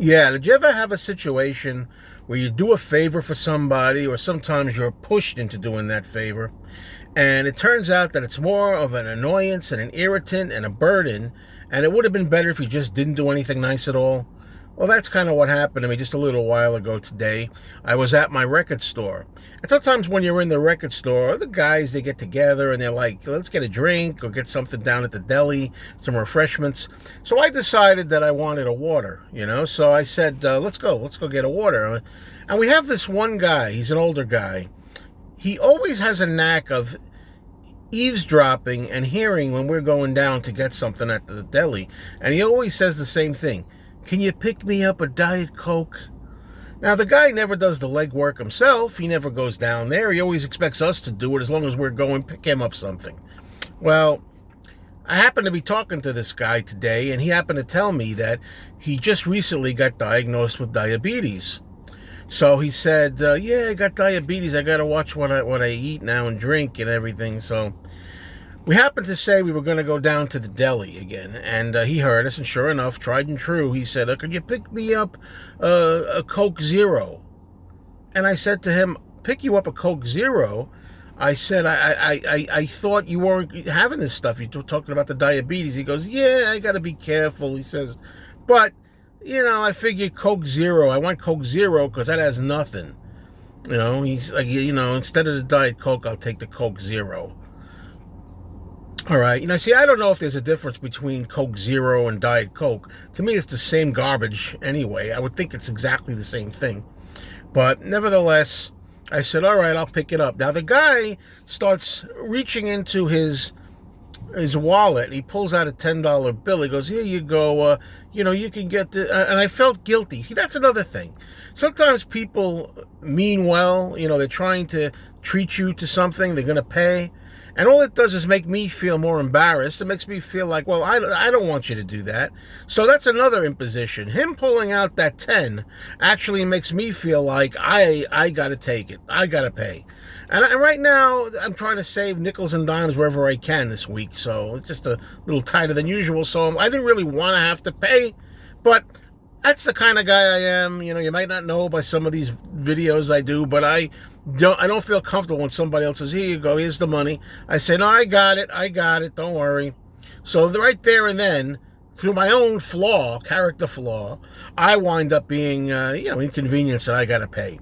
Yeah, did you ever have a situation where you do a favor for somebody, or sometimes you're pushed into doing that favor, and it turns out that it's more of an annoyance and an irritant and a burden, and it would have been better if you just didn't do anything nice at all? Well, that's kind of what happened to me just a little while ago today. I was at my record store. And sometimes when you're in the record store, the guys, they get together and they're like, let's get a drink or get something down at the deli, some refreshments. So I decided that I wanted a water. So I said, let's go get a water. And we have this one guy, he's an older guy. He always has a knack of eavesdropping and hearing when we're going down to get something at the deli. And he always says the same thing. Can you pick me up a Diet Coke? Now, the guy never does the legwork himself. He never goes down there. He always expects us to do it as long as we're going pick him up something. Well, I happened to be talking to this guy today, and he happened to tell me that he just recently got diagnosed with diabetes. So he said, yeah, I got diabetes. I got to watch what I eat now and drink and everything. So we happened to say we were going to go down to the deli again, and he heard us, and sure enough, tried and true, he said, could you pick me up a Coke Zero? And I said to him, pick you up a Coke Zero? I said, I thought you weren't having this stuff. You were talking about the diabetes. He goes, yeah, I got to be careful, he says. But, I figured Coke Zero. I want Coke Zero because that has nothing. He's like, instead of the Diet Coke, I'll take the Coke Zero. All right, see, I don't know if there's a difference between Coke Zero and Diet Coke. To me, it's the same garbage anyway. I would think it's exactly the same thing. But nevertheless, I said, all right, I'll pick it up. Now, the guy starts reaching into his wallet. He pulls out a $10 bill. He goes, here you go. You can get the... And I felt guilty. See, that's another thing. Sometimes people mean well. They're trying to treat you to something. They're going to pay. And all it does is make me feel more embarrassed. It makes me feel like, well, I don't want you to do that. So that's another imposition. Him pulling out that 10 actually makes me feel like I got to take it. I got to pay. And right now, I'm trying to save nickels and dimes wherever I can this week. So it's just a little tighter than usual. So I didn't really want to have to pay. But that's the kind of guy I am. You might not know by some of these videos I do, but I don't feel comfortable when somebody else says, here you go, here's the money. I say, no, I got it, don't worry. So right there and then, through my own character flaw, I wind up being, inconvenienced that I got to pay.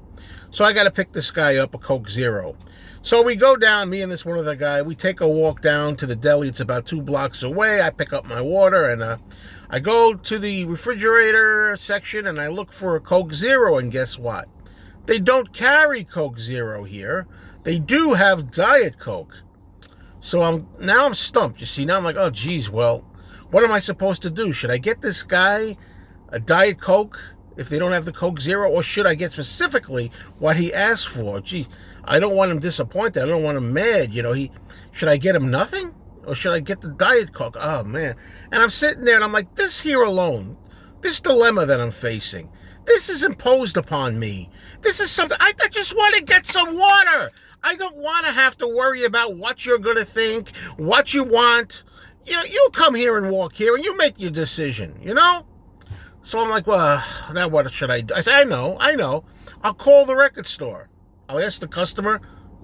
So I got to pick this guy up a Coke Zero. So we go down, me and this one other guy, we take a walk down to the deli. It's about 2 blocks away. I pick up my water, and I go to the refrigerator section, and I look for a Coke Zero, and guess what? They don't carry Coke Zero here. They do have Diet Coke. So I'm stumped. You see, now I'm like, oh, geez, well, what am I supposed to do? Should I get this guy a Diet Coke if they don't have the Coke Zero? Or should I get specifically what he asked for? Geez, I don't want him disappointed. I don't want him mad. Should I get him nothing? Or should I get the Diet Coke? Oh, man. And I'm sitting there and I'm like, this here alone, this dilemma that I'm facing, this is imposed upon me. This is something, I just want to get some water. I don't want to have to worry about what you're going to think, what you want. You come here and walk here and you make your decision, So I'm like, well, now what should I do? I say, I know. I'll call the record store. I'll ask the customer,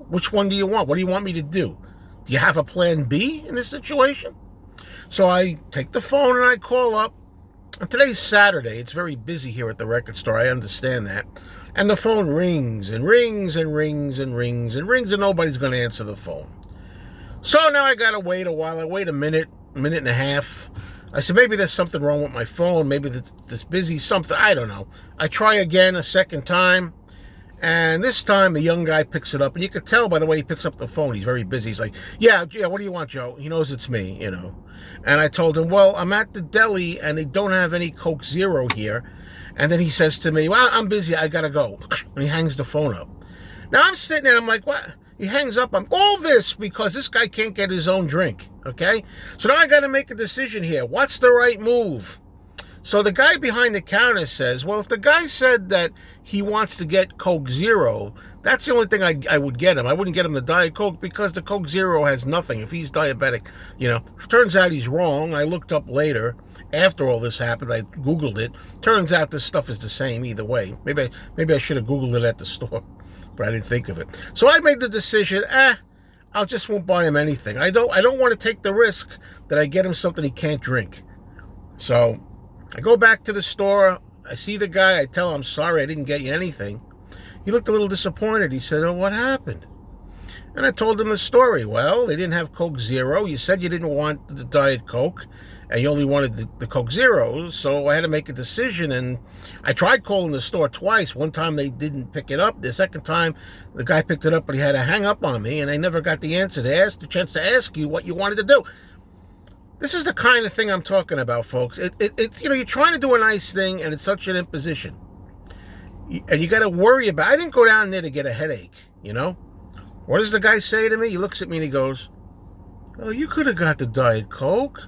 which one do you want? What do you want me to do? Do you have a plan B in this situation? So I take the phone and I call up. And today's Saturday. It's very busy here at the record store. I understand that. And the phone rings and rings and rings and rings and rings, and nobody's going to answer the phone. So now I got to wait a while. I wait a minute and a half. I said, maybe there's something wrong with my phone. Maybe it's busy, something. I don't know. I try again a second time. And this time the young guy picks it up. And you could tell by the way he picks up the phone. He's very busy. He's like, yeah, what do you want, Joe? He knows it's me, And I told him, well, I'm at the deli and they don't have any Coke Zero here. And then he says to me, well, I'm busy. I got to go. And he hangs the phone up. Now I'm sitting there. I'm like, what? He hangs up. I'm all this because this guy can't get his own drink. Okay. So now I got to make a decision here. What's the right move? So the guy behind the counter says, well, if the guy said that he wants to get Coke Zero, that's the only thing I would get him. I wouldn't get him the Diet Coke because the Coke Zero has nothing. If he's diabetic, turns out he's wrong. I looked up later. After all this happened, I Googled it. Turns out this stuff is the same either way. Maybe I should have Googled it at the store, but I didn't think of it. So I made the decision, I just won't buy him anything. I don't want to take the risk that I get him something he can't drink. So I go back to the store. I see the guy. I tell him, I'm sorry, I didn't get you anything. He looked a little disappointed. He said, oh, what happened? And I told him the story. Well, they didn't have Coke Zero. You said you didn't want the Diet Coke, and you only wanted the Coke Zero. So I had to make a decision, and I tried calling the store twice. One time they didn't pick it up. The second time, the guy picked it up, but he had to hang up on me, and I never got the answer. They asked the chance to ask you what you wanted to do. This is the kind of thing I'm talking about, folks. It's you're trying to do a nice thing, and it's such an imposition. And you got to worry about. I didn't go down there to get a headache, What does the guy say to me? He looks at me and he goes, oh, you could have got the Diet Coke.